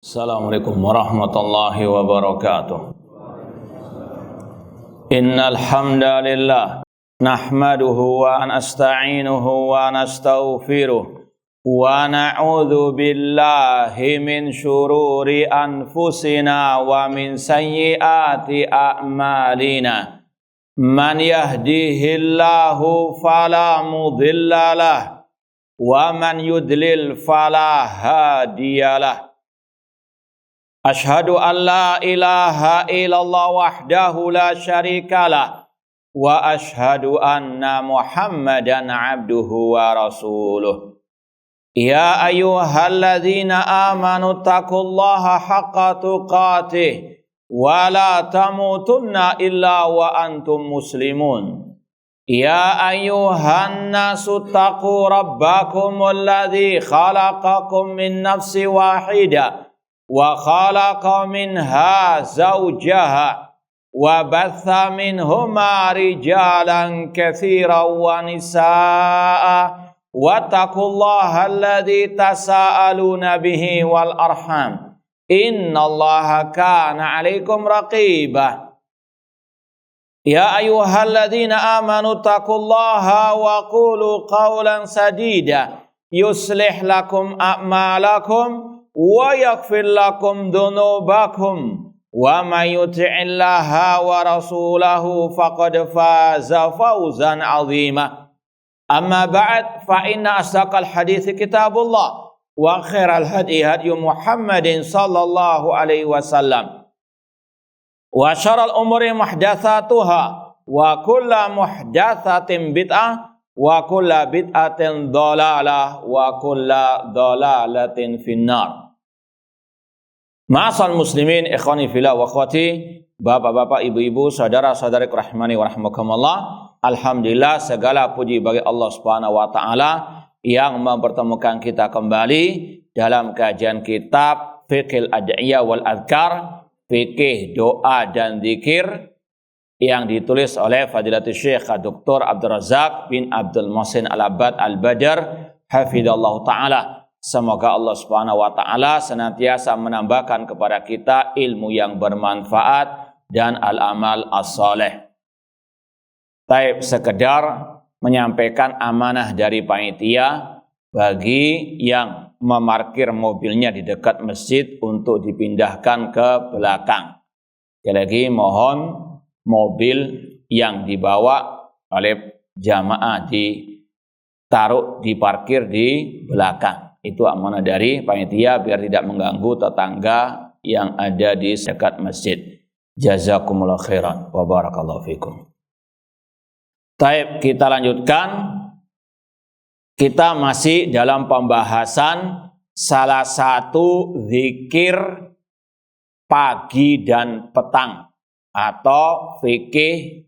Assalamualaikum warahmatullahi wabarakatuh. Innal hamdalillah nahmaduhu wa nasta'inuhu wa nastaghfiruh wa na'udzu billahi min syururi anfusina wa min sayyiati a'malina. Man yahdihillahu fala mudhillalah wa man yudlil fala hadiyalah. Ashhadu an la ilaha illallah wahdahu la syarikalah wa ashhadu anna Muhammadan abduhu wa rasuluh. Ya ayyuhalladzina amanu taqullaha haqqa tuqatih wa la tamutunna illa wa antum muslimun. Ya ayyuhan nasu taqu rabbakumul ladzi khalaqakum min nafsin wahidah wa khalaqa minha zawjaha wa batha minhuma rijalan katsiran wa nisaa wattaqullaha alladzi tasaaluna bihi wal arham innallaha kana 'alaikum raqiba. Ya ayyuhalladzina amanu taqullaha wa qulu qawlan sadida yuslih lakum a'malakum wa yaghfir lakum dhunubakum wa may yuti'illaha wa rasulahu faqad faza fawzan 'azima. Amma ba'd, fa inna asdaqal hadithi kitabullah wa khairal hadi hadi Muhammadin sallallahu alaihi wasallam wa syarrul umuri muhdatsatuha wa kullu muhdatsatin bid'ah wa kullu bid'atin dhalalah wa kullu dhalalatin finnar. Ma'asal muslimin, ikhwani fillah wa akhwati, bapak-bapak, ibu-ibu, saudara-saudariku rahimani wa rahmakumullah. Alhamdulillah, segala puji bagi Allah Subhanahu wa taala yang mempertemukan kita kembali dalam kajian kitab Fiqhul Ad'iyah wal Adhkar, fikih doa dan zikir, yang ditulis oleh Fadilatul Syekh Dr. Abdul Razak bin Abdul Muhsin Al-Abbad Al-Badr hafidhallahu ta'ala. Semoga Allah Subhanahu wa taala senantiasa menambahkan kepada kita ilmu yang bermanfaat dan al-amal as-saleh. Taib, sekedar menyampaikan amanah dari panitia bagi yang memarkir mobilnya di dekat masjid untuk dipindahkan ke belakang. Sekali lagi mohon mobil yang dibawa oleh jamaah ditaruh diparkir di belakang. Itu amanah dari panitia biar tidak mengganggu tetangga yang ada di dekat masjid. Jazakumullah khairan wa barakallahu fikum. Taib, kita lanjutkan. Kita masih dalam pembahasan salah satu zikir pagi dan petang atau fikih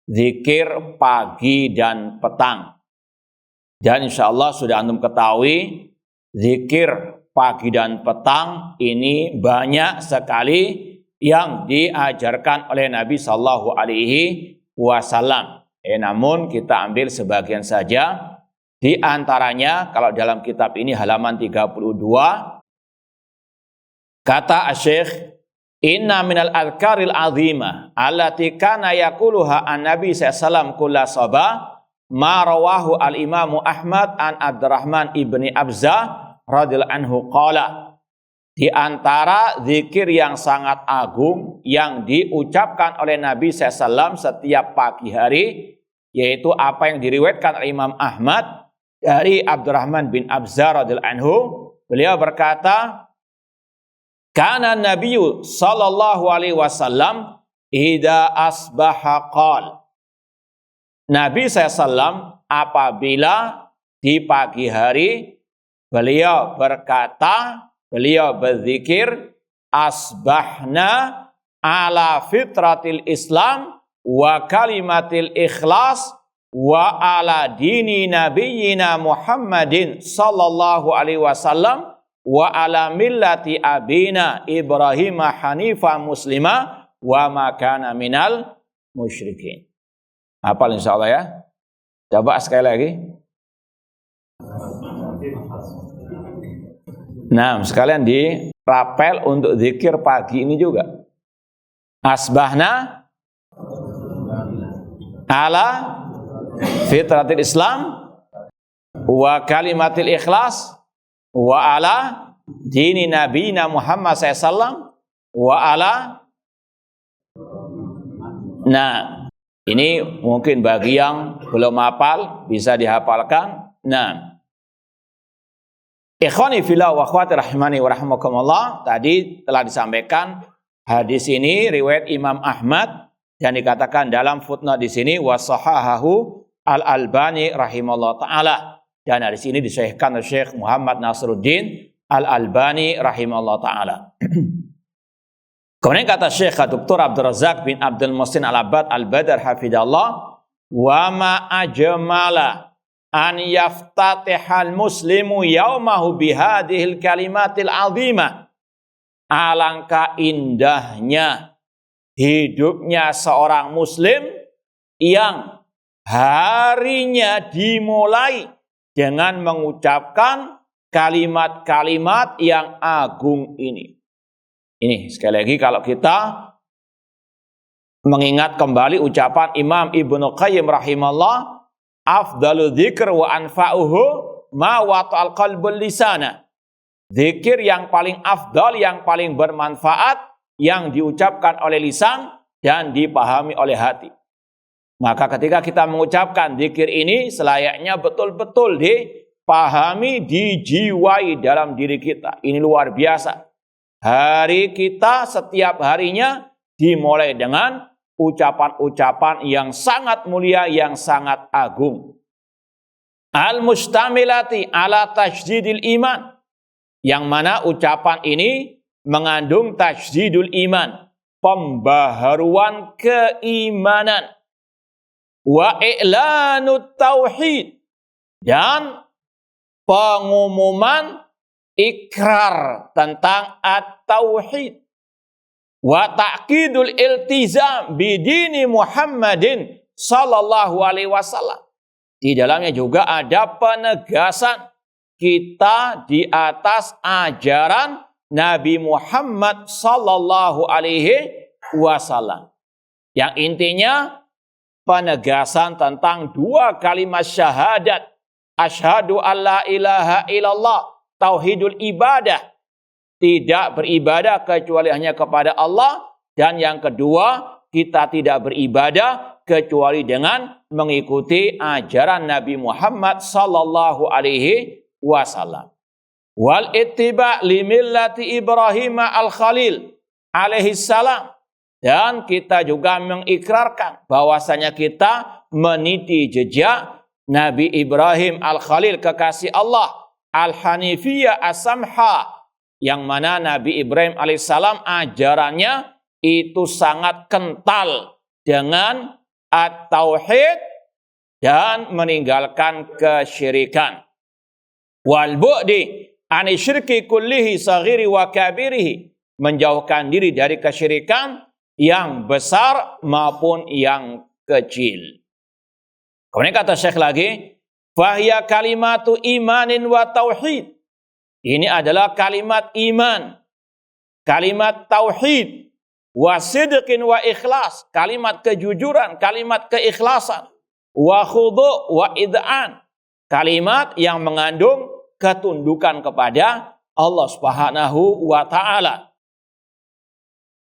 zikir pagi dan petang. Dan insya Allah sudah antum ketahui zikir pagi dan petang ini banyak sekali yang diajarkan oleh Nabi Sallallahu Alaihi Wasallam. Namun kita ambil sebagian saja. Di antaranya kalau dalam kitab ini halaman 32, kata Asy-Syaikh, inna minal adhkaril azimah allati kana yaquluha an-nabi sallallahu kulla sabah ma rawahu al-imamu Ahmad an Abdurrahman ibni Abza radhiyallahu anhu qala. Di antara zikir yang sangat agung yang diucapkan oleh Nabi SAW setiap pagi hari, yaitu apa yang diriwayatkan oleh Imam Ahmad dari Abdurrahman bin Abza radhiyallahu anhu. Beliau berkata, kana Nabiyyu sallallahu alaihi wasallam idza asbaha qala. Nabi SAW apabila di pagi hari beliau berkata, beliau berzikir, asbahna ala fitratil Islam wa kalimatil ikhlas wa ala dini nabiyyina Muhammadin sallallahu alaihi wasallam wa ala millati abina Ibrahim hanifa muslima wa ma kana minal musyrikin. Hafal insyaallah ya. Coba sekali lagi. Nah, sekalian rapel untuk zikir pagi ini juga. Asbahna ala fitratil Islam wa kalimatil ikhlas wa ala dini nabiyina Muhammad SAW wa ala. Nah, ini mungkin bagi yang belum hafal bisa dihafalkan. Nah, ikhwani fillah wa akhwati rahimani wa rahimakumullah, tadi telah disampaikan hadis ini riwayat Imam Ahmad dan dikatakan dalam footnote di sini wa sahahahu Al-Albani rahimallahu taala, dan hadis ini disahihkan oleh Syekh Muhammad Nasruddin Al-Albani rahimallahu taala. Kemudian kata Syekh Dr. Abdul Razak bin Abdul Muhsin Al-Abbad Al-Badar hafidallah, wa ma ajmala an yaftatihal muslimu yaumahu bihadihil kalimatil azimah. Alangkah indahnya hidupnya seorang muslim yang harinya dimulai dengan mengucapkan kalimat-kalimat yang agung ini. Ini sekali lagi kalau kita mengingat kembali ucapan Imam Ibnu Qayyim rahimahullah, afdalu dzikr wa anfa'uhu ma wata'al qalbul lisana. Zikir yang paling afdal, yang paling bermanfaat, yang diucapkan oleh lisan dan dipahami oleh hati. Maka ketika kita mengucapkan zikir ini, selayaknya betul-betul dipahami, dijiwai dalam diri kita. Ini luar biasa. Hari kita setiap harinya dimulai dengan ucapan-ucapan yang sangat mulia, yang sangat agung. Al-mustamilati ala tajdidil iman. Yang mana ucapan ini mengandung tajdidul iman, pembaharuan keimanan. Wa i'lanut tauhid, dan pengumuman ikrar tentang at-tauhid. Wa ta'kidul iltizam bidini Muhammadin sallallahu alaihi wasallam. Di dalamnya juga ada penegasan kita di atas ajaran Nabi Muhammad sallallahu alaihi wasallam. Yang intinya penegasan tentang dua kalimat syahadat. Asyhadu alla ilaha illallah, tauhidul ibadah, tidak beribadah kecuali hanya kepada Allah. Dan yang kedua, kita tidak beribadah kecuali dengan mengikuti ajaran Nabi Muhammad sallallahu alaihi wasallam. Wal ittiba li millati Ibrahim al-Khalil alaihi salam. Dan kita juga mengikrarkan bahwasanya kita meniti jejak Nabi Ibrahim al-Khalil, kekasih Allah, al-Hanifiyah as-Samha, yang mana Nabi Ibrahim alaihissalam ajarannya itu sangat kental dengan at-tauhid dan meninggalkan kesyirikan. Wal bu'di ani syirki kullihi saghiri wa kabirihi, menjauhkan diri dari kesyirikan yang besar maupun yang kecil. Kemudian kata Syekh lagi, fahiya kalimatu imanin wa tauhid. Ini adalah kalimat iman, kalimat tauhid, wa sidqin wa ikhlas, kalimat kejujuran, kalimat keikhlasan, wa khudu' wa id'an, kalimat yang mengandung ketundukan kepada Allah Subhanahu wa taala.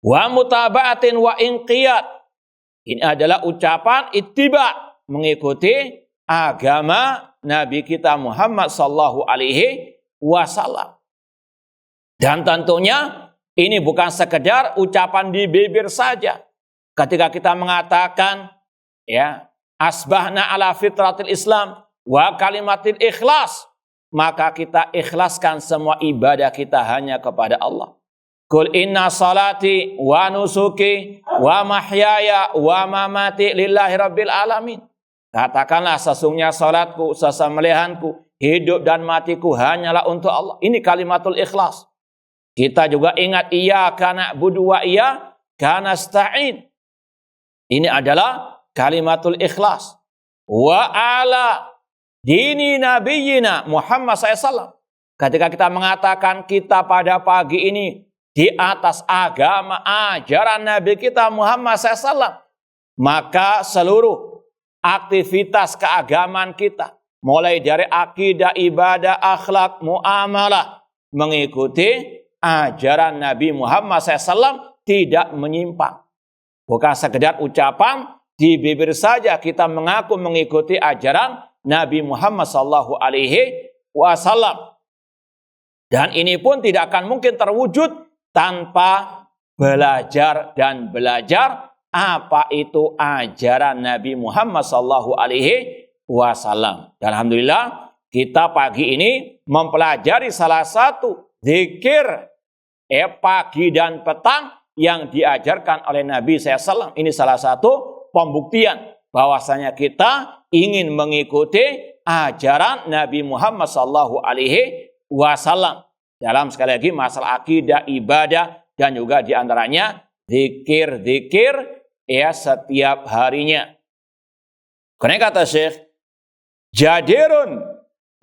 Wa mutaba'atin wa inqiyad. Ini adalah ucapan ittiba, mengikuti agama Nabi kita Muhammad sallallahu alaihi wasallam. Dan tentunya ini bukan sekedar ucapan di bibir saja. Ketika kita mengatakan ya, asbahna ala fitratil Islam wa kalimatil ikhlas, maka kita ikhlaskan semua ibadah kita hanya kepada Allah. Qul inna salati wa nusuki wa mahyaya wa mamati lillahi rabbil alamin. Katakanlah sesungguhnya salatku, sesembelihanku, hidup dan matiku hanyalah untuk Allah. Ini kalimatul ikhlas. Kita juga ingat iyyaka na'budu wa iyyaka nasta'in. Ini adalah kalimatul ikhlas. Wa ala dini nabiyyina Muhammad SAW. ketika kita mengatakan kita pada pagi ini di atas agama ajaran Nabi kita Muhammad SAW, maka seluruh aktivitas keagamaan kita, mulai dari akidah, ibadah, akhlak, muamalah, mengikuti ajaran Nabi Muhammad SAW, tidak menyimpang. Bukan sekedar ucapan di bibir saja kita mengaku mengikuti ajaran Nabi Muhammad SAW. Dan ini pun tidak akan mungkin terwujud tanpa belajar dan belajar apa itu ajaran Nabi Muhammad SAW. Dan alhamdulillah kita pagi ini mempelajari salah satu zikir pagi dan petang yang diajarkan oleh Nabi SAW. Ini salah satu pembuktian bahwasanya kita ingin mengikuti ajaran Nabi Muhammad SAW dalam sekali lagi masalah akidah, ibadah, dan juga diantaranya zikir-zikir setiap harinya. Karena kata Syekh, jadirun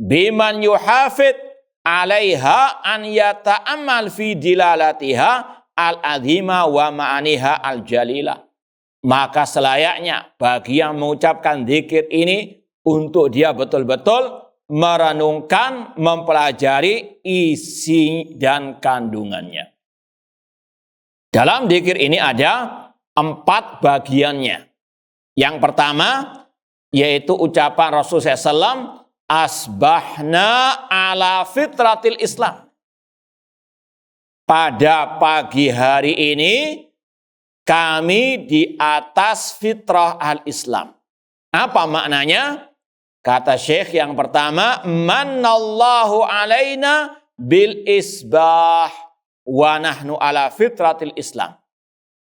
biman yuhafid alaiha an yata'amal fi dilalatiha al-azima wa ma'aniha al-jalila. Maka selayaknya bagi yang mengucapkan zikir ini untuk dia betul-betul merenungkan, mempelajari isi dan kandungannya. Dalam zikir ini ada 4 bagiannya. Yang pertama yaitu ucapan Rasulullah SAW, asbahna ala fitratil Islam. Pada pagi hari ini kami di atas fitrah al-Islam. Apa maknanya? Kata Syekh yang pertama, mannallahu alaina bil isbah wa nahnu ala fitratil Islam.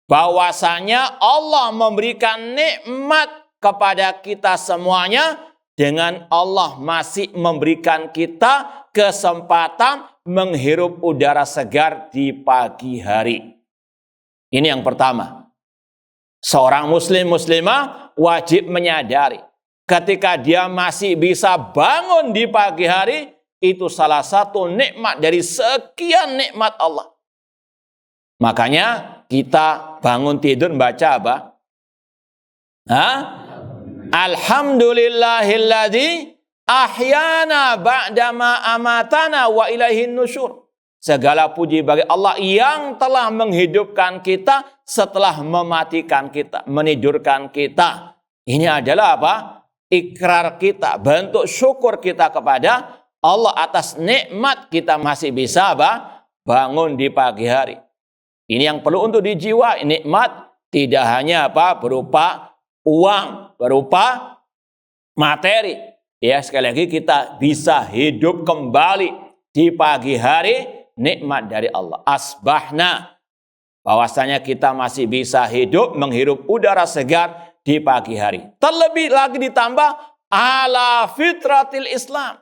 Bahwasanya Allah memberikan nikmat kepada kita semuanya dengan Allah masih memberikan kita kesempatan menghirup udara segar di pagi hari. Ini yang pertama. Seorang muslimah wajib menyadari ketika dia masih bisa bangun di pagi hari, itu salah satu nikmat dari sekian nikmat Allah. Makanya kita bangun tidur baca apa? Alhamdulillahilladzi ahyana ba'dama amatana wa ilaihin nusyur. Segala puji bagi Allah yang telah menghidupkan kita setelah mematikan kita, menidurkan kita. Ini adalah apa? Ikrar kita, bentuk syukur kita kepada Allah atas nikmat kita masih bisa apa? Bangun di pagi hari. Ini yang perlu untuk dijiwai. Nikmat tidak hanya apa? Berupa uang, berupa materi. Ya, sekali lagi kita bisa hidup kembali di pagi hari. Nikmat dari Allah. Asbahna. Bahwasanya kita masih bisa hidup, menghirup udara segar di pagi hari. Terlebih lagi ditambah ala fitratil Islam.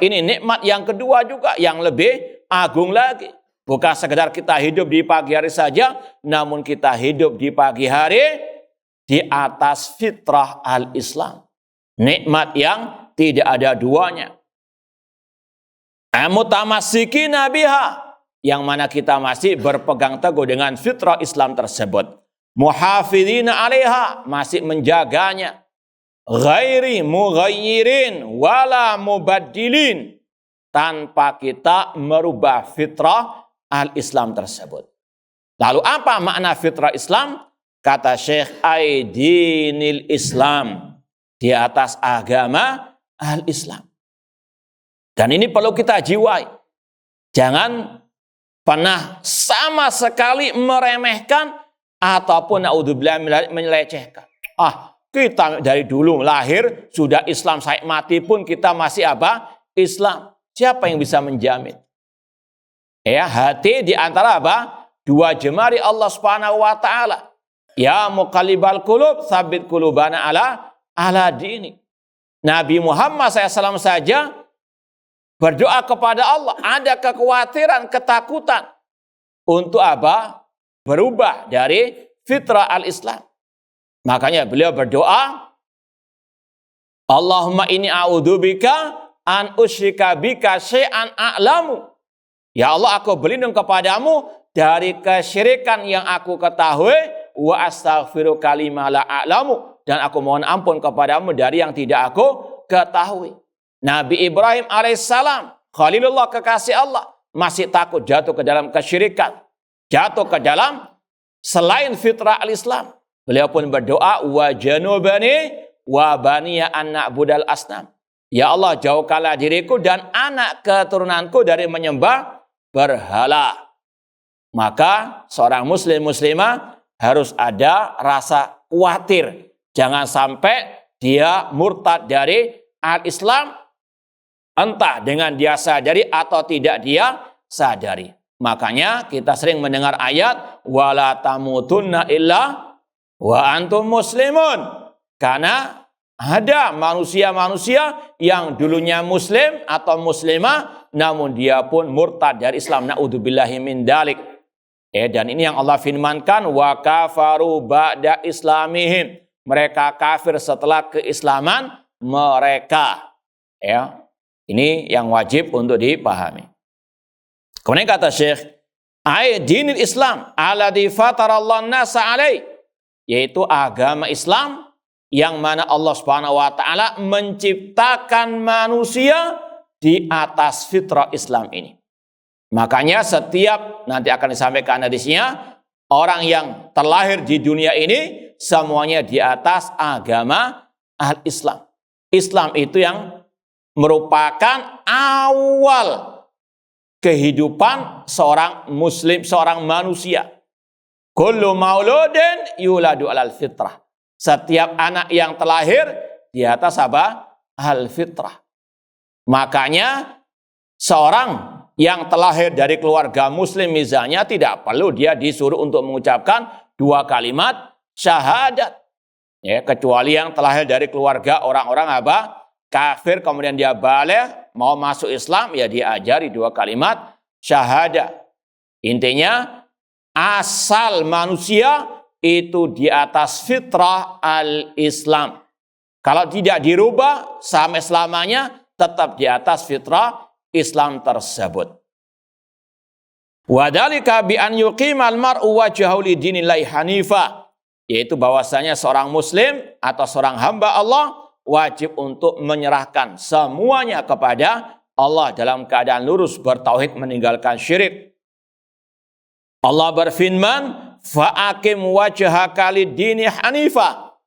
Ini nikmat yang kedua juga, yang lebih agung lagi. Bukan sekedar kita hidup di pagi hari saja, namun kita hidup di pagi hari di atas fitrah al-Islam. Nikmat yang tidak ada duanya. Mutamassikina biha, yang mana kita masih berpegang teguh dengan fitrah Islam tersebut. Muhafidina alaiha, masih menjaganya. Ghairi mughayyirin wala mubaddilin, tanpa kita merubah fitrah al-Islam tersebut. Lalu apa makna fitrah Islam? Kata Syekh, aidinil Islam, di atas agama al-Islam. Dan ini perlu kita jiwai. Jangan pernah sama sekali meremehkan ataupun naudzubillah melecehkan. Kita dari dulu lahir sudah Islam, sampai mati pun kita masih apa? Islam. Siapa yang bisa menjamin? Ya, hati di antara apa? 2 jemari Allah Subhanahu wa taala. Ya muqallibal qulub, tsabbit qulubana ala dini. Nabi Muhammad SAW saja berdoa kepada Allah, ada kekhawatiran, ketakutan untuk apa? Berubah dari fitrah al-Islam. Makanya beliau berdoa, Allahumma inni a'udzubika an usyrika bika syai'an a'lamu. Ya Allah, aku berlindung kepadamu dari kesyirikan yang aku ketahui, wa astaghfiruka lima la a'lamu, dan aku mohon ampun kepadamu dari yang tidak aku ketahui. Nabi Ibrahim alaihissalam, Khalilullah, kekasih Allah, masih takut jatuh ke dalam kesyirikan, jatuh ke dalam selain fitrah al-Islam. Beliau pun berdoa, wa janubani wa baniya an na'budal asnam. Ya Allah, jauhkanlah diriku dan anak keturunanku dari menyembah berhala. Maka seorang muslim muslimah harus ada rasa khawatir. Jangan sampai dia murtad dari al-Islam, entah dengan dia sadari atau tidak dia sadari. Makanya kita sering mendengar ayat wala tamutunna illa wa antum muslimun. Karena ada manusia-manusia yang dulunya muslim atau muslimah, namun dia pun murtad dari Islam. Na'udzubillahi min dalik. Dan ini yang Allah firmankan, wa kafaru ba'da islamihim. Mereka kafir setelah keislaman mereka. Ini yang wajib untuk dipahami. Kemudian kata Syekh, dinul Islam alladzi fatarallahu an-nasa alaih, yaitu agama Islam yang mana Allah Subhanahu wa taala menciptakan manusia di atas fitrah Islam ini. Makanya setiap, nanti akan disampaikan hadisnya, orang yang terlahir di dunia ini semuanya di atas agama al-Islam. Islam itu yang merupakan awal kehidupan seorang muslim, seorang manusia. Kullu mauludin yuladu alal fitrah. Setiap anak yang terlahir di atas apa? Al-fitrah. Makanya seorang yang terlahir dari keluarga muslim misalnya tidak perlu dia disuruh untuk mengucapkan 2 kalimat syahadat. Kecuali yang terlahir dari keluarga orang-orang apa? Kafir, kemudian dia baligh, mau masuk Islam, ya dia ajari 2 kalimat syahadat. Intinya asal manusia itu di atas fitrah al-Islam. Kalau tidak dirubah sampai selamanya, tetap di atas fitrah Islam tersebut. Wadhalika bi an yuqimal mar'u wajhahu li dinillahi hanifa, yaitu bahwasanya seorang muslim atau seorang hamba Allah wajib untuk menyerahkan semuanya kepada Allah dalam keadaan lurus bertauhid, meninggalkan syirik. Allah berfirman, fa'akim wajhaka lid-dini hanifa,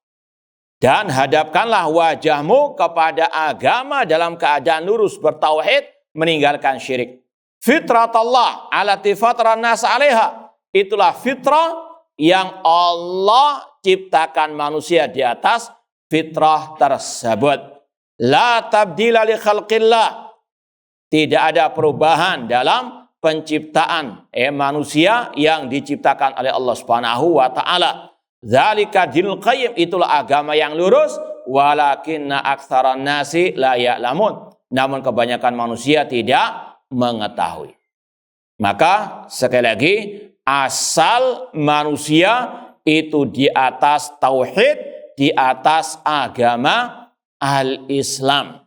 dan hadapkanlah wajahmu kepada agama dalam keadaan lurus bertauhid, meninggalkan syirik. Fitratullah allati fatara an-nas 'alaiha, itulah fitrah yang Allah ciptakan manusia di atas fitrah tersebut. La tabdila li khalqillah, tidak ada perubahan dalam penciptaan manusia yang diciptakan oleh Allah Subhanahu wa taala. Dzalika dinul qayyim, itulah agama yang lurus, walakinna aktsaran nasi la ya'lamun, namun kebanyakan manusia tidak mengetahui. Maka sekali lagi, asal manusia itu di atas tauhid, di atas agama al-Islam.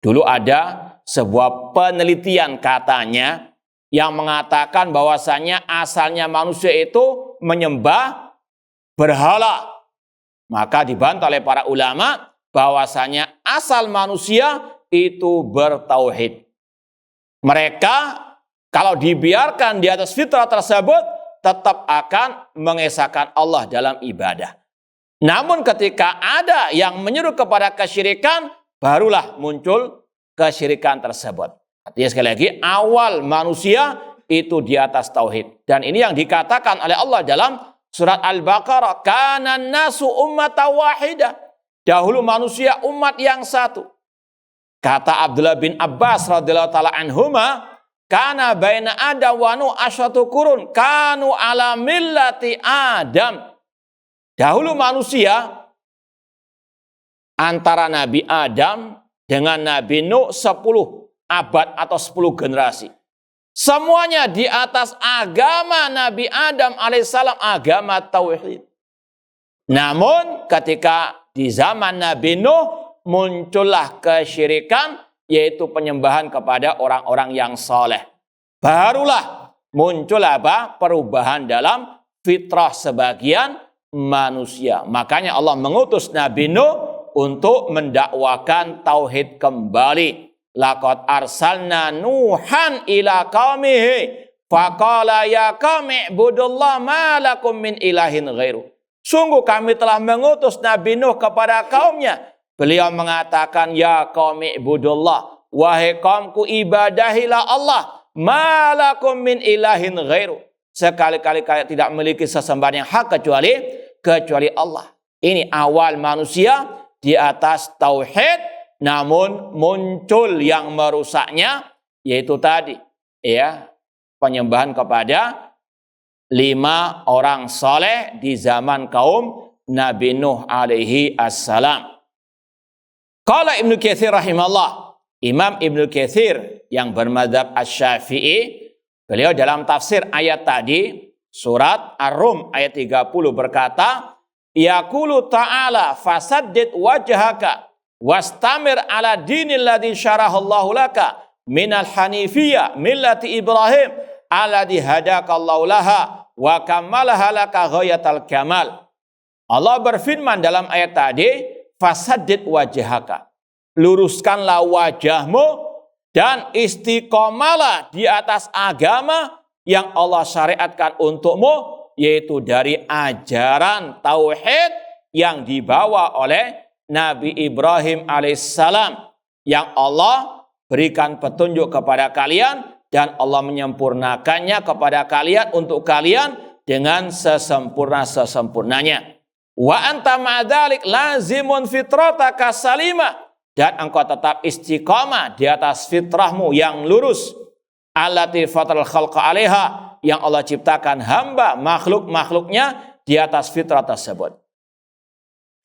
Dulu ada sebuah penelitian katanya yang mengatakan bahwasanya asalnya manusia itu menyembah berhala. Maka dibantah oleh para ulama bahwasanya asal manusia itu bertauhid. Mereka kalau dibiarkan di atas fitrah tersebut tetap akan mengesahkan Allah dalam ibadah. Namun ketika ada yang menyuruh kepada kesyirikan, barulah muncul kesyirikan tersebut. Artinya sekali lagi, awal manusia itu di atas tauhid. Dan ini yang dikatakan oleh Allah dalam surat Al-Baqarah, kana nasu ummatan wahidah. Dahulu manusia umat yang satu. Kata Abdullah bin Abbas radhiyallahu taala anhuma, kana baina Adam wa Nuh asyatu qurun kanu ala millati Adam. Dahulu manusia antara Nabi Adam dengan Nabi Nuh 10 abad atau 10 generasi. Semuanya di atas agama Nabi Adam alaihissalam, agama tauhid. Namun ketika di zaman Nabi Nuh muncullah kesyirikan, yaitu penyembahan kepada orang-orang yang soleh. Barulah muncul apa? Perubahan dalam fitrah sebagian manusia. Makanya Allah mengutus Nabi Nuh untuk mendakwakan tauhid kembali. Laqad arsalna Nuhan ila qaumihi faqala ya qaumi ibudullah ma lakum min ilahin ghairu. Sungguh kami telah mengutus Nabi Nuh kepada kaumnya. Beliau mengatakan, ya qaumi ibudullah, wahai kaumku ibadahilah Allah, ma lakum min ilahin ghairu. Sekali-kali kalian tidak memiliki sesembahan yang hak kecuali Allah. Ini awal manusia di atas tauhid, namun muncul yang merusaknya, yaitu tadi ya, penyembahan kepada 5 orang soleh di zaman kaum Nabi Nuh alaihi assalam. Qala Ibnu Katsir rahimahullah, Imam Ibnu Katsir yang bermadzhab Asy-Syafi'i, beliau dalam tafsir ayat tadi, surat Ar-Rum ayat 30 berkata, yaqulu ta'ala fasaddid wajhaka wastamir ala dinil ladzi syarahallahu laka minal hanifiyah millati Ibrahim alladzi hadakallahu laha wa kamalaha laka ghayatal kamal. Allah berfirman dalam ayat tadi, fasaddid wajhaka, luruskanlah wajahmu dan istiqomalah di atas agama yang Allah syariatkan untukmu, yaitu dari ajaran tauhid yang dibawa oleh Nabi Ibrahim alaihissalam, yang Allah berikan petunjuk kepada kalian dan Allah menyempurnakannya kepada kalian untuk kalian dengan sesempurnanya. Wa anta ma'adzalik lazimun fitrataka salimah, dan engkau tetap istiqamah di atas fitrahmu yang lurus, allati fatral khalqa 'alaiha, yang Allah ciptakan hamba makhluk-makhluknya di atas fitrah tersebut.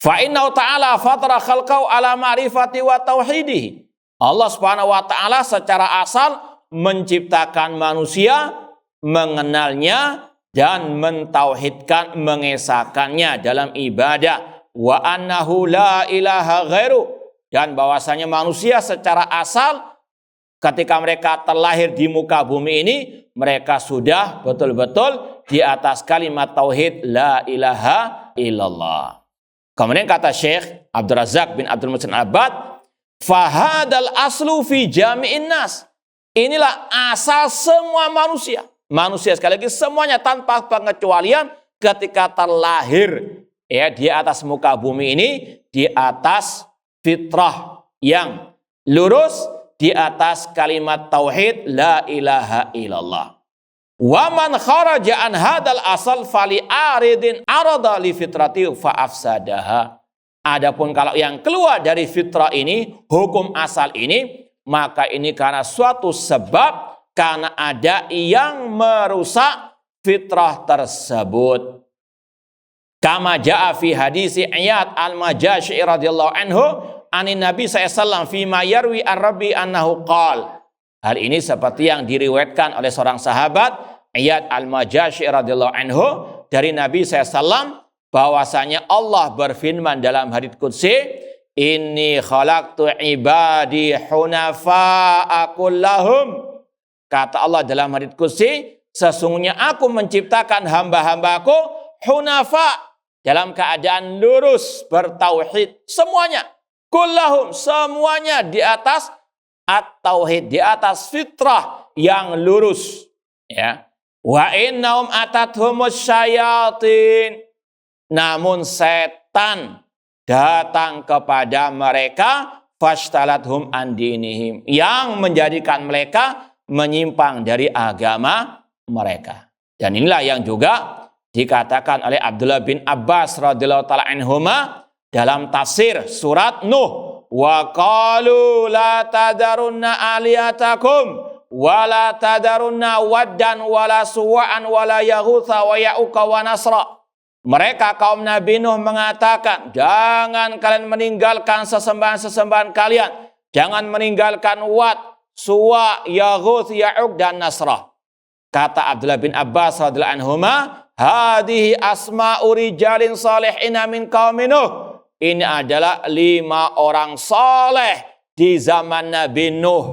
Fa innahu ta'ala fatara khalqau 'ala ma'rifati wa tauhidihi. Allah Subhanahu wa taala secara asal menciptakan manusia, mengenalnya dan mentauhidkan, mengesahkannya dalam ibadah. Wa annahu la ilaha ghairu, dan bahwasanya manusia secara asal ketika mereka terlahir di muka bumi ini, mereka sudah betul-betul di atas kalimat tauhid la ilaha illallah. Kemudian kata Syekh Abdul Razak bin Abdul Muhsin Al-Abbad, fahadal aslu fi jami'in nas. Inilah asal semua manusia. Manusia sekali lagi semuanya tanpa pengecualian ketika terlahir ya di atas muka bumi ini, di atas fitrah yang lurus, di atas kalimat tauhid la ilaha illallah. Wa man kharaja an hadal asal fali aridin arada li fitrati fa afsadaha. Adapun kalau yang keluar dari fitrah ini, hukum asal ini, maka ini karena suatu sebab, karena ada yang merusak fitrah tersebut. Kama ja'a fi hadisi Iyad al-Majash'i radhiyallahu anhu anin Nabi SAW fima yarwi ar-Rabbi annahu qal. Hal ini seperti yang diriwayatkan oleh seorang sahabat Iyad al-Majash'i radhiyallahu anhu dari Nabi SAW, bahwasanya Allah berfirman dalam hadits qudsi, inni khalaqtu ibadi hunafa'a kullahum. Kata Allah dalam hadits qudsi, sesungguhnya aku menciptakan hamba-hambaku hunafa, dalam keadaan lurus, bertauhid semuanya. Kullahum, semuanya di atas at-tauhid, di atas fitrah yang lurus. Ya. Wa innahum atathumus syayatin. Namun setan datang kepada mereka, fashtalathum an dinihim, yang menjadikan mereka menyimpang dari agama mereka. Dan inilah yang juga dikatakan oleh Abdullah bin Abbas radhiyallahu taala anhuma dalam tafsir surat Nuh, wa qalu la tadarunna aliyatakum wa la tadarunna waddan wa la suwa'an wa la yaghutha wa ya'uqa wa nasra. Mereka kaum Nabi Nuh mengatakan, jangan kalian meninggalkan sesembahan-sesembahan kalian, jangan meninggalkan Wad, Suwa, Yaghuth, Ya'uq dan Nasrah. Kata Abdullah bin Abbas radhiyallahu anhuma, hadhihi asma'u rijalin salihina min qaumi Nuh. Ini adalah 5 orang soleh di zaman Nabi Nuh.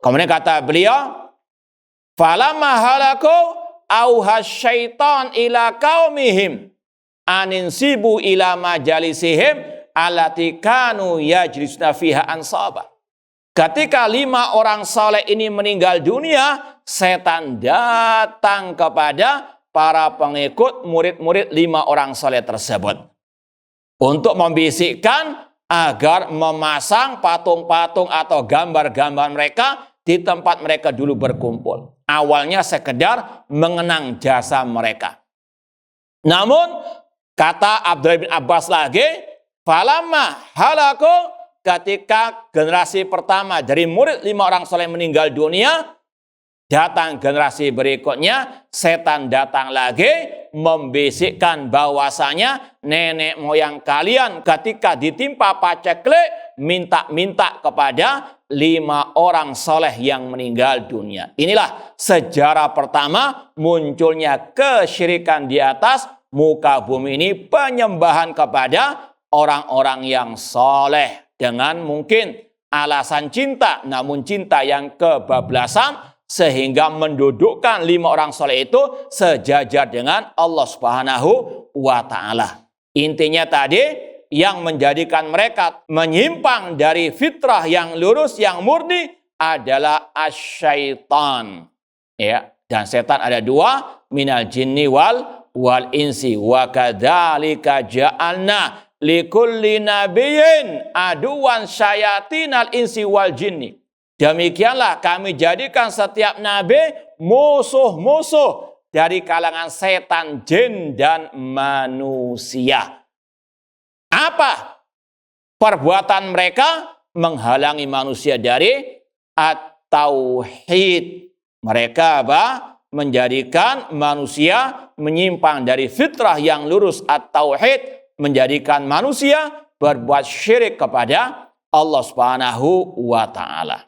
Kemudian kata beliau, falamma halaku auha syaitan ila qaumihim aninsibu ila majalisihim allati kanu yajlisuna fiha ansaba. Ketika 5 orang soleh ini meninggal dunia, setan datang kepada para pengikut murid-murid 5 orang soleh tersebut untuk membisikkan agar memasang patung-patung atau gambar-gambar mereka di tempat mereka dulu berkumpul. Awalnya sekedar mengenang jasa mereka. Namun, kata Abdullah bin Abbas lagi, falamma halaku, ketika generasi pertama dari murid 5 orang soleh meninggal dunia, datang generasi berikutnya, setan datang lagi membisikkan bahwasanya nenek moyang kalian ketika ditimpa paceklik minta-minta kepada 5 orang soleh yang meninggal dunia. Inilah sejarah pertama munculnya kesyirikan di atas muka bumi ini, penyembahan kepada orang-orang yang soleh. Dengan mungkin alasan cinta, namun cinta yang kebablasan, sehingga mendudukkan 5 orang soleh itu sejajar dengan Allah Subhanahu wa Ta'ala. Intinya tadi, yang menjadikan mereka menyimpang dari fitrah yang lurus, yang murni adalah asyaitan. Ya, dan setan ada 2, minal jinni wal insi, wa kadzalika ja'alna likulli nabiyyin aduwan syayatinal insi wal jinni. Demikianlah kami jadikan setiap nabi musuh-musuh dari kalangan setan, jin, dan manusia. Apa perbuatan mereka? Menghalangi manusia dari at-tauhid. Mereka menjadikan manusia menyimpang dari fitrah yang lurus at-tauhid, menjadikan manusia berbuat syirik kepada Allah Subhanahu wa Ta'ala.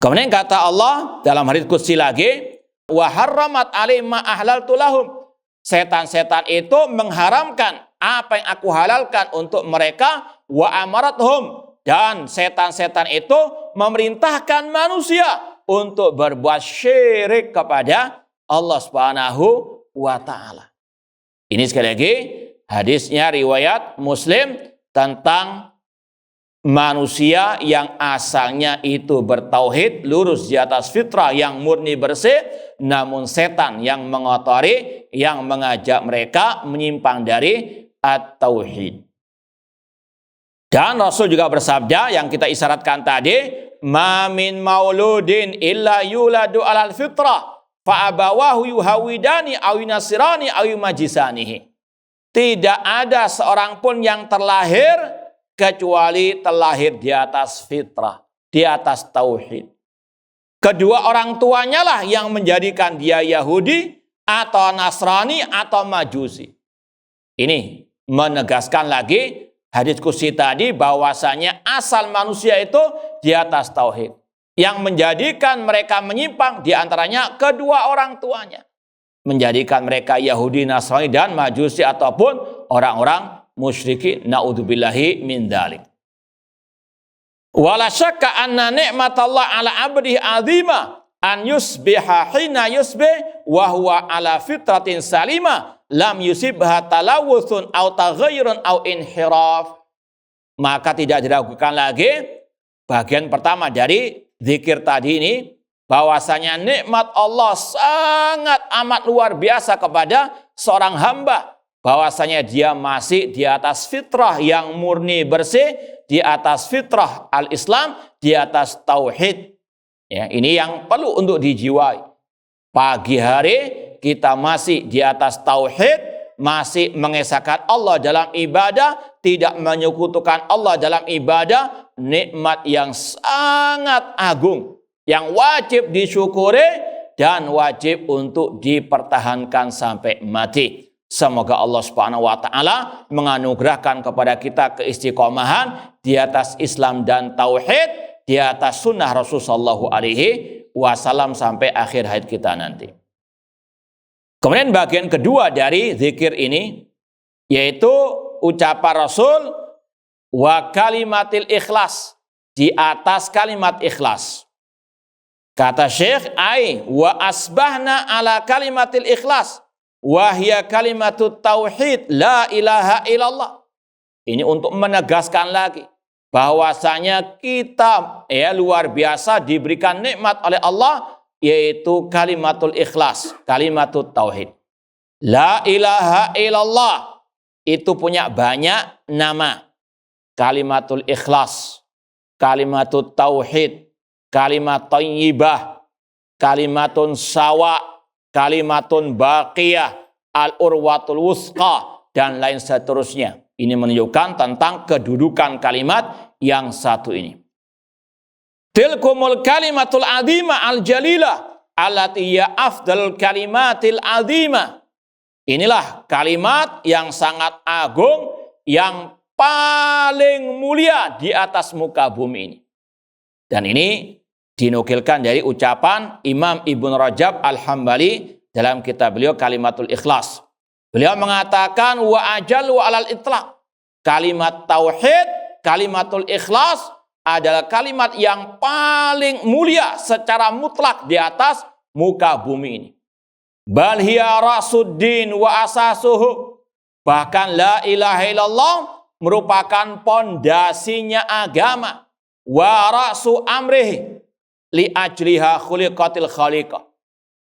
Kemudian kata Allah dalam hadits qudsi lagi, wa harramat alaihim ma ahlaltu lahum. Setan-setan itu mengharamkan apa yang aku halalkan untuk mereka, wa amarathum, dan setan-setan itu memerintahkan manusia untuk berbuat syirik kepada Allah Subhanahu wa Ta'ala. Ini sekali lagi hadisnya riwayat Muslim tentang manusia yang asalnya itu bertauhid, lurus di atas fitrah yang murni bersih, namun setan yang mengotori, yang mengajak mereka menyimpang dari at-tauhid. Dan Rasul juga bersabda yang kita isyaratkan tadi, ma min mauludin illa yuladu alal fitrah fa abawahu yuhawidani aw yunasirani aw yumajisanihi. Tidak ada seorang pun yang terlahir kecuali terlahir di atas fitrah, di atas tauhid. Kedua orang tuanya lah yang menjadikan dia Yahudi atau Nasrani atau Majusi. Ini menegaskan lagi hadits qudsi tadi bahwasanya asal manusia itu di atas tauhid. Yang menjadikan mereka menyimpang diantaranya kedua orang tuanya. Menjadikan mereka Yahudi, Nasrani, dan Majusi ataupun orang-orang musyrikin. Na'udzubillahi min dzalik. Wala syakka anna ni'matallah ala abdihi azima an yusbiha hina yusbih wa huwa ala fitratin salima lam yusibha talawuthun aw taghayyurun aw inhiraf. Maka tidak diragukan lagi bagian pertama dari zikir tadi ini, bahwasanya nikmat Allah sangat amat luar biasa kepada seorang hamba, bahwasanya dia masih di atas fitrah yang murni bersih, di atas fitrah al-Islam, di atas tauhid. Ya, ini yang perlu untuk dijiwai. Pagi hari kita masih di atas tauhid, masih mengesahkan Allah dalam ibadah, tidak menyekutukan Allah dalam ibadah, nikmat yang sangat agung, yang wajib disyukuri dan wajib untuk dipertahankan sampai mati. Semoga Allah Subhanahu wa Ta'ala menganugerahkan kepada kita keistiqomahan di atas Islam dan tauhid, di atas sunnah Rasulullah SAW sampai akhir hayat kita nanti. Kemudian bagian kedua dari zikir ini, yaitu ucapan Rasul wa kalimatil ikhlas, di atas kalimat ikhlas. Kata Syekh, wa asbahna ala kalimatil ikhlas wa hiya kalimatut tauhid la ilaha illallah. Ini untuk menegaskan lagi bahwasanya kita luar biasa diberikan nikmat oleh Allah, yaitu kalimatul ikhlas, kalimatut tauhid. La ilaha illallah itu punya banyak nama. Kalimatul ikhlas, kalimatut tauhid, kalimat thayyibah, kalimatun sawa, kalimatun baqiyah, al-urwatul wusqa, dan lain seterusnya. Ini menunjukkan tentang kedudukan kalimat yang satu ini. Tilkumul kalimatul azimah al-jalilah allati ya afdal kalimatil azimah. Inilah kalimat yang sangat agung, yang paling mulia di atas muka bumi ini. Dan ini dinukilkan dari ucapan Imam Ibnu Rajab Al-Hambali dalam kitab beliau Kalimatul Ikhlas. Beliau mengatakan wa ajallu alal itlaq. Kalimat tauhid, kalimatul ikhlas adalah kalimat yang paling mulia secara mutlak di atas muka bumi ini. Bal hiya rasuddin wa asasuhu. Bahkan la ilaha illallah merupakan pondasinya agama. Wa rasu amrihi li ajliha khuliqatil khaliqah.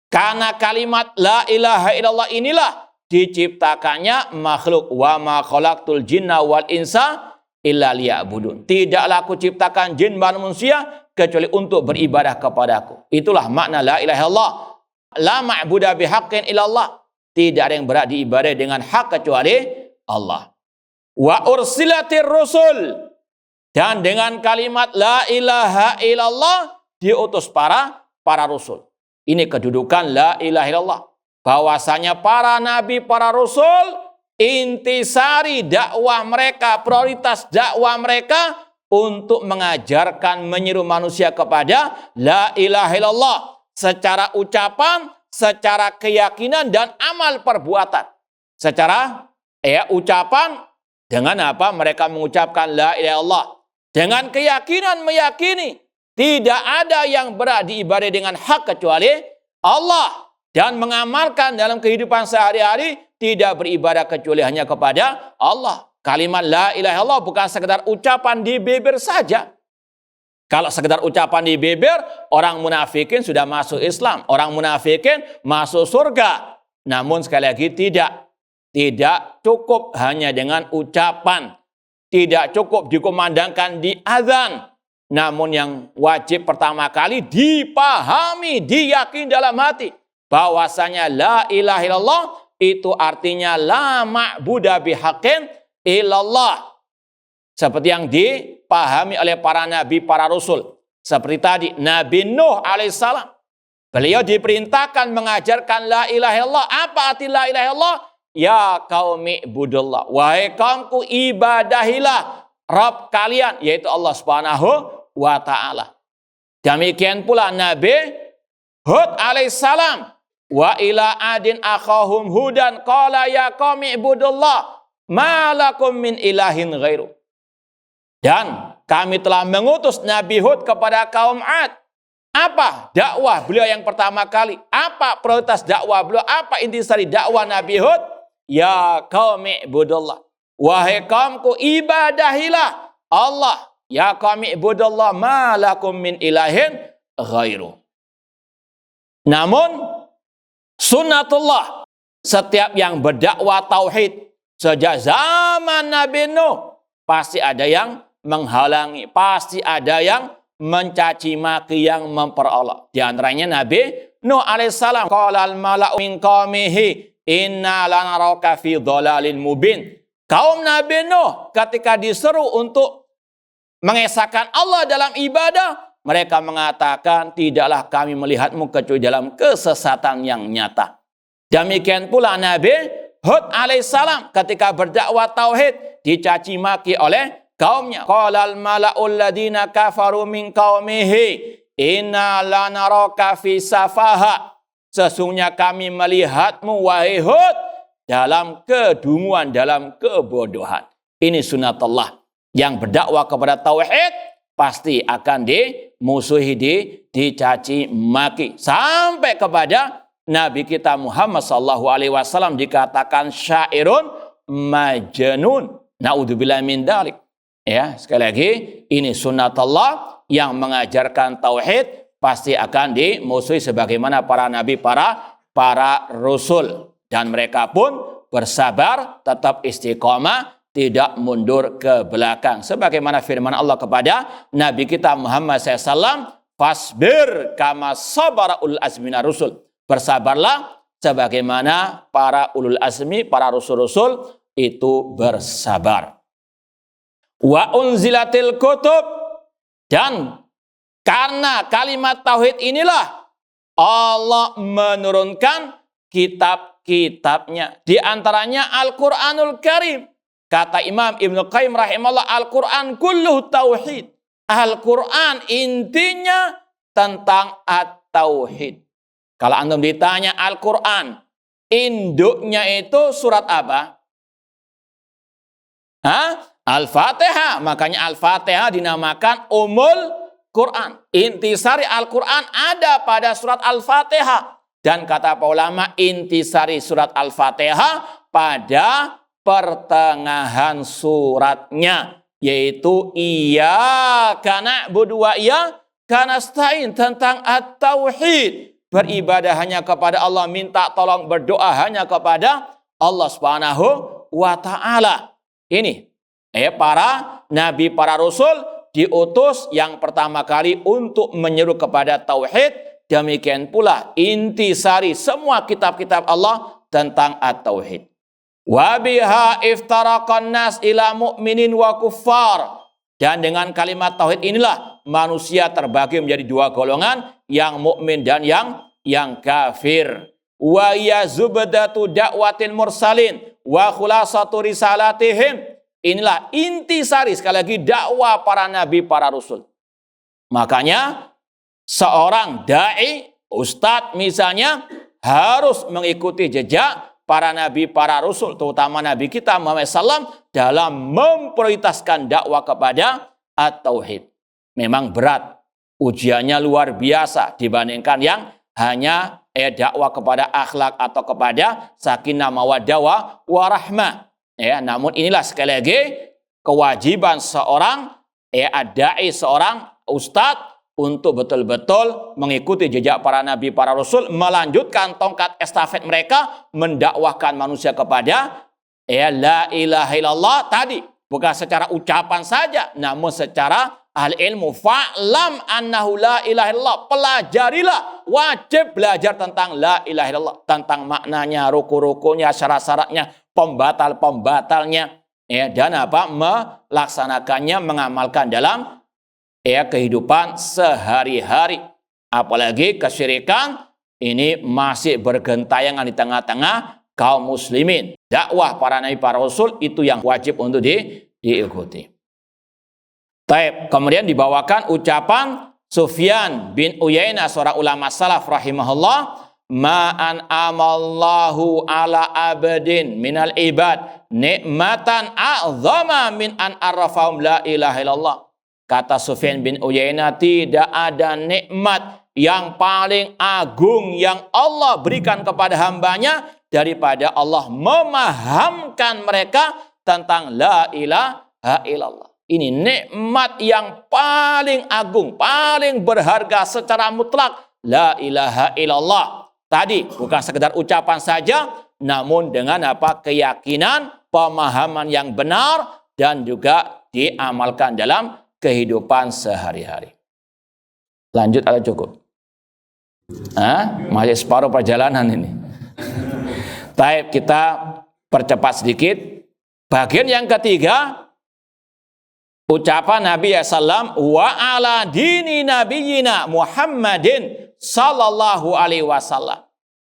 Karena kalimat la ilaha illallah inilah diciptakannya makhluk. Wa ma khalaqtul jinna wal insa illa liya'budun. Tidaklah aku ciptakan jin dan manusia kecuali untuk beribadah kepadaku. Itulah makna la ilaha illallah. La ma'buda bihaqqin illallah. Tidak ada yang berhak diibadai dengan hak kecuali Allah. Wa ursilatir rusul. Dan dengan kalimat la ilaha illallah diutus para rasul. Ini kedudukan la ilaha illallah. Bahwasanya para nabi, para rasul, intisari dakwah mereka, prioritas dakwah mereka untuk mengajarkan, menyeru manusia kepada la ilaha illallah. Secara ucapan, secara keyakinan, dan amal perbuatan. Secara ucapan, dengan apa? Mereka mengucapkan la ilaha illallah. Dengan keyakinan meyakini tidak ada yang berhak diibadai dengan hak kecuali Allah. Dan mengamalkan dalam kehidupan sehari-hari tidak beribadah kecuali hanya kepada Allah. Kalimat la ilaha illallah bukan sekedar ucapan di bibir saja. Kalau sekedar ucapan di bibir, orang munafikin sudah masuk Islam. Orang munafikin masuk surga. Namun sekali lagi tidak. Tidak cukup hanya dengan ucapan. Tidak cukup dikumandangkan di azan. Namun yang wajib pertama kali dipahami, diyakini dalam hati. Bahwasanya la ilaha illallah itu artinya la ma'buda bihaqqin illallah. Seperti yang dipahami oleh para nabi, para rasul. Seperti tadi, Nabi Nuh alaihissalam. Beliau diperintahkan mengajarkan la ilaha illallah. Apa arti la ilaha illallah? Ya qaumi ibudullah. Wahai kaumku, ibadahilah Rabb kalian, yaitu Allah Subhanahu wa ta'ala. Demikian pula Nabi Hud alaihissalam. Wa ila adin akhahum hudan qala ya qaumi ibudullah ma lakum min ilahin ghairu. Dan kami telah mengutus Nabi Hud kepada kaum Ad. Apa dakwah beliau yang pertama kali? Apa prioritas dakwah beliau? Apa intisari dakwah Nabi Hud? Ya qaumi ibudullah. Wahai kaumku, ibadahilah Allah. Ya qaumi ibudullah ma lakum min ilahin ghairu. Namun sunnatullah, setiap yang berdakwah tauhid sejak zaman Nabi Nuh pasti ada yang menghalangi, pasti ada yang mencaci maki, yang memperolok. Di antaranya Nabi Nuh alaihissalam. Qala al-mala'u min qaumihi inna lanaraka fi dhalalin mubin. Kaum Nabi Nuh ketika diseru untuk mengesahkan Allah dalam ibadah, mereka mengatakan, tidaklah kami melihatmu kecuali dalam kesesatan yang nyata. Demikian pula Nabi Hud alaihissalam ketika berdakwah tauhid dicaci maki oleh kaumnya. Qalal mala'ul ladina kafaru min qaumihi inna lanaraka fi safaha. Sesungguhnya kami melihatmu wahai Hud dalam kedunguan, dalam kebodohan. Ini sunatullah. Yang berdakwah kepada tauhid pasti akan dimusuhi, dicaci maki, sampai kepada Nabi kita Muhammad SAW dikatakan syairun majnun. Naudzubillah min dzalik. Ya, sekali lagi ini sunnatullah yang mengajarkan tauhid pasti akan dimusuhi sebagaimana para nabi, para rasul, dan mereka pun bersabar, tetap istiqomah, tidak mundur ke belakang. Sebagaimana firman Allah kepada Nabi kita Muhammad SAW, fasbir kama sabara ulul azmi minar rusul. Bersabarlah sebagaimana para ulul azmi, para rasul-rasul itu bersabar. Wa unzilatil kutub, dan karena kalimat tauhid inilah Allah menurunkan kitab-kitabnya. Di antaranya Al-Quranul Karim. Kata Imam Ibnu Qayyim rahimahullah, Al-Quran kulluh tauhid. Al-Quran intinya tentang at-tauhid. Kalau antum ditanya Al-Quran, induknya itu surat apa? Al-Fatihah. Makanya Al-Fatihah dinamakan Ummul Quran. Intisari Al-Quran ada pada surat Al-Fatihah. Dan kata para ulama, intisari surat Al-Fatihah pada pertengahan suratnya, yaitu iyyaka na'budu wa iyyaka nasta'in, tentang at-tauhid. Beribadah hanya kepada Allah, minta tolong, berdoa hanya kepada Allah Subhanahu wa ta'ala. Ini para nabi, para rasul diutus yang pertama kali untuk menyeru kepada tauhid. Demikian pula intisari semua kitab-kitab Allah tentang at-tauhid. Wa biha iftaraqan nas ila mu'minin wa kuffar. Dan dengan kalimat tauhid inilah manusia terbagi menjadi dua golongan, yang mukmin dan yang kafir. Wa ya zubdatu da'watil mursalin wa khulasatu risalatihim. Inilah intisari, sekali lagi, dakwah para nabi, para rasul. Makanya seorang dai, ustadz misalnya, harus mengikuti jejak para nabi, para rasul, terutama Nabi kita Muhammad SAW dalam memprioritaskan dakwah kepada at-tauhid. Memang berat, ujiannya luar biasa dibandingkan yang hanya dakwah kepada akhlak atau kepada sakinah mawaddah warahmah. Namun inilah sekali lagi kewajiban seorang dai, seorang ustadz, untuk betul-betul mengikuti jejak para nabi, para rasul, melanjutkan tongkat estafet mereka, mendakwahkan manusia kepada la ilaha illallah tadi. Bukan secara ucapan saja, namun secara al-ilmu. Fa'lam annahu la ilaha illallah. Pelajarilah, wajib belajar tentang la ilaha illallah, tentang maknanya, ruku-rukunya, syarat-syaratnya, pembatal-pembatalnya, dan melaksanakannya, mengamalkan dalam kehidupan sehari-hari. Apalagi kesyirikan ini masih bergentayangan di tengah-tengah kaum muslimin. Dakwah para nabi, para rasul itu yang wajib untuk diikuti. Taib. Kemudian dibawakan ucapan Sufyan bin Uyainah, seorang ulama salaf rahimahullah, ma'an amallahu ala abadin minal ibad nikmatan a'zama min an arrafahum la ilaha illallah. Kata Sufyan bin Uyainah, tidak ada nikmat yang paling agung yang Allah berikan kepada hambanya daripada Allah memahamkan mereka tentang la ilaha illallah. Ini nikmat yang paling agung, paling berharga secara mutlak, la ilaha illallah. Tadi bukan sekedar ucapan saja, namun dengan keyakinan, pemahaman yang benar, dan juga diamalkan dalam kehidupan sehari-hari. Lanjut atau cukup? Masih separuh perjalanan ini. Baik, kita percepat sedikit. Bagian yang ketiga, ucapan Nabi SAW, wa ala dini nabiyina Muhammadin sallallahu alaihi wasallam.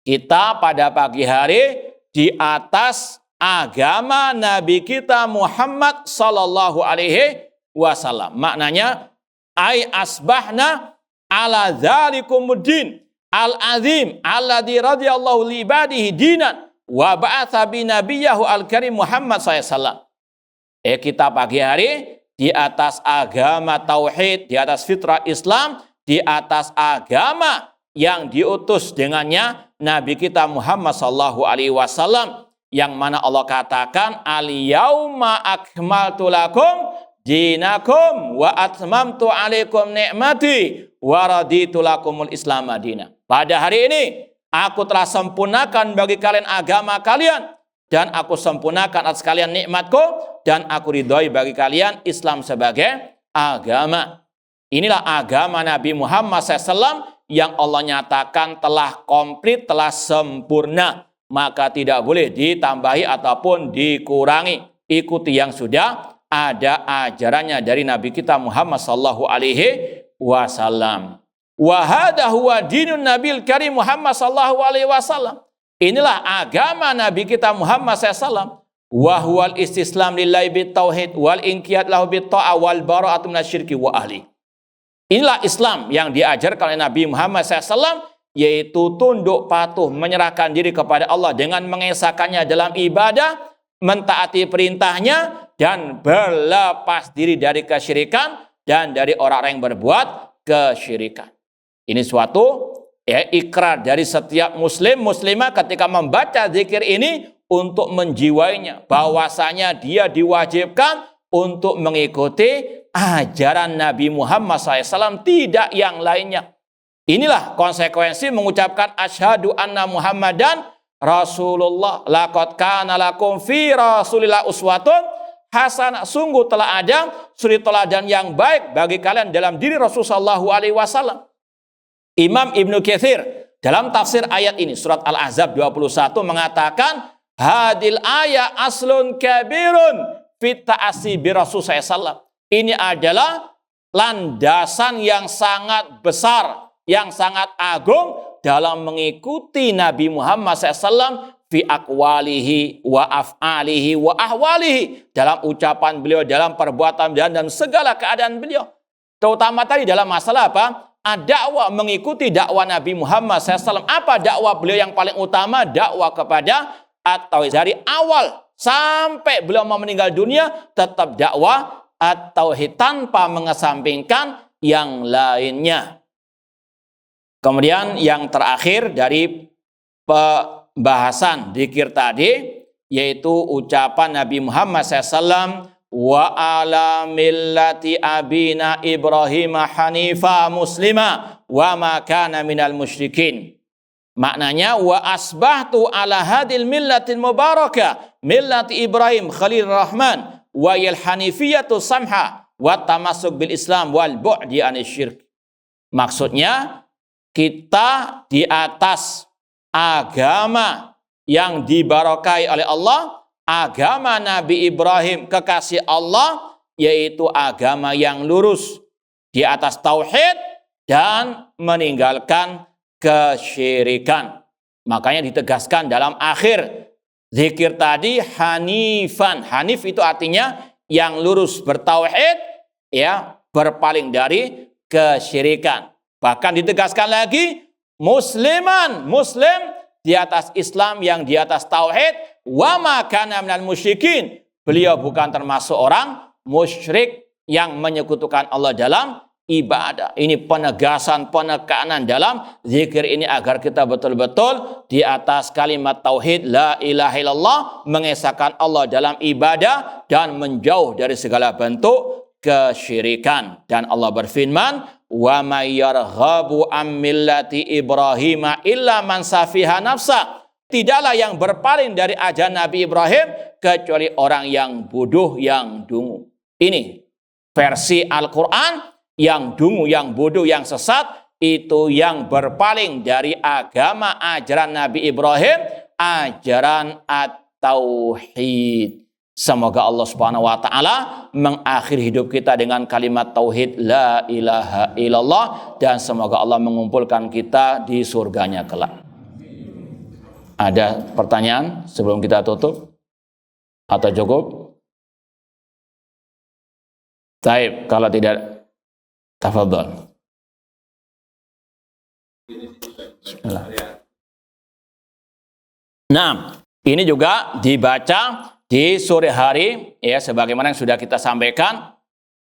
Kita pada pagi hari di atas agama Nabi kita Muhammad sallallahu alaihi wasallam. Maknanya, ay asbahna ala dzalikumud din al-azim alladzi radiyallahu li ibadihi dinan wa ba'atsa bi nabiyyahu al-karim Muhammad SAW. Kita pagi hari di atas agama tauhid, di atas fitrah Islam, di atas agama yang diutus dengannya Nabi kita Muhammad sallallahu alaihi wasallam, yang mana Allah katakan al-yauma akmaltu lakum dinakum wa atmamtu alaikum ni'mati wa raditu lakumul Islam madina. Pada hari ini aku telah sempurnakan bagi kalian agama kalian, dan aku sempurnakan atas kalian nikmatku, dan aku ridhoi bagi kalian Islam sebagai agama. Inilah agama Nabi Muhammad SAW yang Allah nyatakan telah komplit, telah sempurna. Maka tidak boleh ditambahi ataupun dikurangi. Ikuti yang sudah ada ajarannya dari Nabi kita Muhammad sallallahu alaihi wasallam. Wa hadha huwa dinun Nabil Karim Muhammad sallallahu alaihi wasallam. Inilah agama Nabi kita Muhammad SAW. Wa huwal istislam lillahi bit tauhid wal inqiyad lahu bit ta'ah wal bara'atu minasyirki wa ahli. Inilah Islam yang diajarkan oleh Nabi Muhammad SAW, yaitu tunduk patuh, menyerahkan diri kepada Allah dengan mengesahkannya dalam ibadah, mentaati perintahnya, dan berlepas diri dari kesyirikan dan dari orang-orang yang berbuat kesyirikan. Ini suatu ikrar dari setiap muslim muslimah ketika membaca zikir ini untuk menjiwainya bahwasanya dia diwajibkan untuk mengikuti ajaran Nabi Muhammad SAW, tidak yang lainnya. Inilah konsekuensi mengucapkan asyhadu anna Muhammadan Rasulullah. Laqad kana lakum fi Rasulillah uswatun hasanah. Sungguh telah ada suri teladan yang baik bagi kalian dalam diri Rasulullah SAW. Imam Ibnu Katsir dalam tafsir ayat ini surat Al-Ahzab 21 mengatakan hadil ayat aslun kabirun fit ta'assi bi Rasul SAW. Ini adalah landasan yang sangat besar, yang sangat agung dalam mengikuti Nabi Muhammad SAW fi aqwalihi wa af'alihi wa ahwalihi, dalam ucapan beliau, dalam perbuatan dan segala keadaan beliau. Terutama tadi dalam masalah apa? Dakwah, mengikuti dakwah Nabi Muhammad SAW. Apa dakwah beliau yang paling utama? Dakwah kepada at-tauhid. Dari awal sampai beliau mau meninggal dunia, tetap dakwah at-tauhid tanpa mengesampingkan yang lainnya. Kemudian yang terakhir dari pembahasan dzikir tadi, yaitu ucapan Nabi Muhammad SAW, wa ala millati abina Ibrahim hanifa muslima wa ma kana minal musyrikin. Maknanya wa asbahtu ala hadil millatil mubarakah millati Ibrahim Khalil Rahman wa yal hanifiyatu samha wa tamassuk bil Islam wal bu'di anisyirk. Maksudnya kita di atas agama yang dibarakahi oleh Allah, agama Nabi Ibrahim kekasih Allah, yaitu agama yang lurus di atas tauhid dan meninggalkan kesyirikan. Makanya ditegaskan dalam akhir zikir tadi hanifan. Hanif itu artinya yang lurus, bertauhid, ya, berpaling dari kesyirikan. Bahkan ditegaskan lagi musliman, muslim di atas Islam yang di atas tauhid, wa ma kana minal musyrikin. Beliau bukan termasuk orang musyrik yang menyekutukan Allah dalam ibadah. Ini penegasan, penekanan dalam zikir ini agar kita betul-betul di atas kalimat tauhid la ilaha illallah, mengesahkan Allah dalam ibadah dan menjauh dari segala bentuk kesyirikan. Dan Allah berfirman, wa may yarghabu am millati Ibrahim illa man safiha nafsa. Tidaklah yang berpaling dari ajaran Nabi Ibrahim kecuali orang yang bodoh, yang dungu. Ini versi Al-Quran. Yang dungu, yang bodoh, yang sesat, itu yang berpaling dari agama ajaran Nabi Ibrahim, ajaran at-tauhid. Semoga Allah Subhanahu wa taala mengakhiri hidup kita dengan kalimat tauhid la ilaha illallah, dan semoga Allah mengumpulkan kita di surganya kelak. Ada pertanyaan sebelum kita tutup atau cukup? Baik, kalau tidak, tafadhol. Bismillah. Naam. Ini juga dibaca di sore hari, ya, sebagaimana yang sudah kita sampaikan,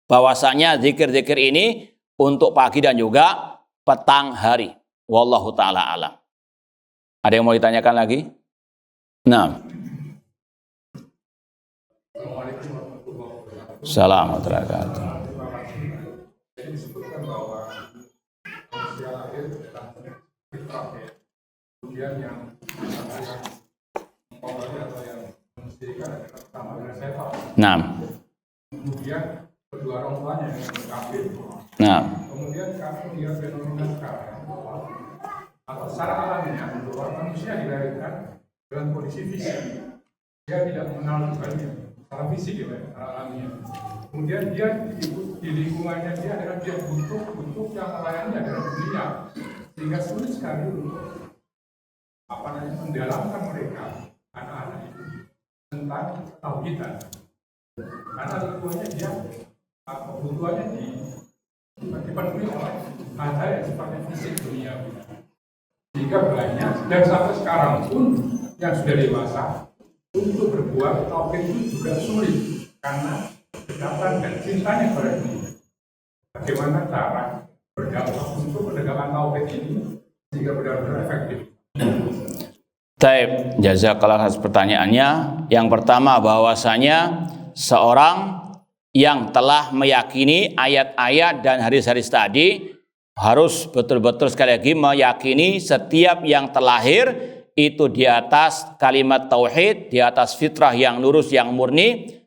bahwasanya zikir-zikir ini untuk pagi dan juga petang hari. Wallahu ta'ala alam. Ada yang mau ditanyakan lagi? Nah. Assalamualaikum warahmatullahi wabarakatuh. Nah. Kemudian kedua orang tuanya yang kafir. Nah. Kemudian kafir dia fenomena sekarang atau secara alaminya bahwa manusia dilahirkan dalam kondisi fisik, dia tidak mengenal Tuhannya secara fisik ya, secara alaminya. Kemudian dia di lingkungannya dia adalah dia butuh yang melayani adalah dunia, sehingga sulit sekali untuk mendalamkan mereka anak-anak itu tentang tauhidan. Karena lingkungannya dia kebutuhannya dipenuhi oleh hal-hal yang sifatnya fisik dunia. Sehingga banyak dan sampai sekarang pun yang sudah dewasa untuk berbuat tauhid itu juga sulit karena kedekatan dan cintanya kepada dunia. Bagaimana cara berdakwah untuk menegakkan tauhid ini sehingga benar-benar efektif? Taib, jazakallah atas pertanyaannya. Yang pertama, bahwasanya seorang yang telah meyakini ayat-ayat dan hadis-hadis tadi harus betul-betul sekali lagi meyakini setiap yang terlahir itu di atas kalimat tauhid, di atas fitrah yang lurus, yang murni.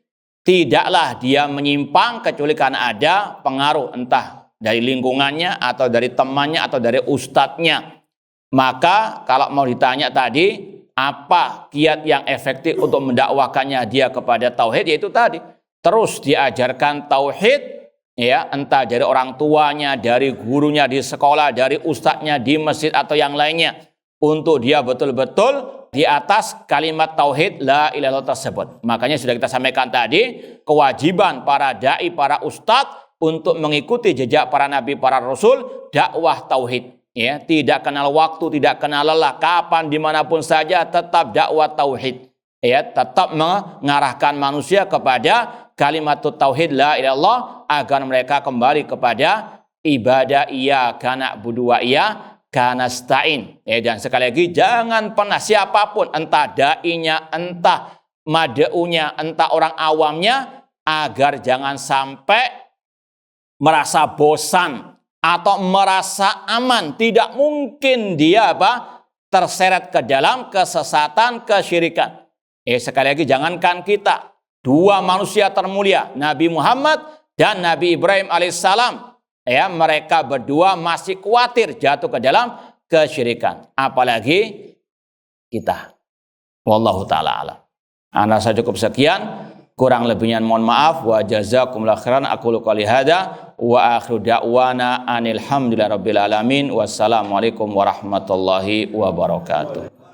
Tidaklah dia menyimpang kecuali karena ada pengaruh entah dari lingkungannya atau dari temannya atau dari ustadznya. Maka kalau mau ditanya tadi, apa kiat yang efektif untuk mendakwakannya dia kepada tauhid, yaitu tadi terus diajarkan tauhid, ya, entah dari orang tuanya, dari gurunya di sekolah, dari ustadznya di masjid atau yang lainnya, untuk dia betul-betul di atas kalimat tauhid la ilaha illallah tersebut. Makanya sudah kita sampaikan tadi, kewajiban para dai, para ustadz untuk mengikuti jejak para nabi, para rasul, dakwah tauhid. Ya, tidak kenal waktu, tidak kenal lelah, kapan dimanapun saja tetap dakwah tauhid. Ya, tetap mengarahkan manusia kepada kalimat tauhid la ilaha illallah agar mereka kembali kepada ibadah iyyaka na'budu wa iyyaka nasta'in. Ya, dan sekali lagi jangan pernah siapapun, entah dai-nya, entah mad'unya, entah orang awamnya, agar jangan sampai merasa bosan atau merasa aman. Tidak mungkin dia terseret ke dalam kesesatan, kesyirikan. Sekali lagi, jangankan kita, dua manusia termulia, Nabi Muhammad dan Nabi Ibrahim alaihissalam, ya, mereka berdua masih khawatir jatuh ke dalam kesyirikan. Apalagi kita. Wallahu ta'ala alam. Anda saya cukup sekian. Kurang lebihnya mohon maaf. Wa jazakumullahu khairan. Aqulu qouli hadza wa akhiru da'wana anil hamdulillahi rabbil alamin. Wassalamualaikum warahmatullahi wabarakatuh.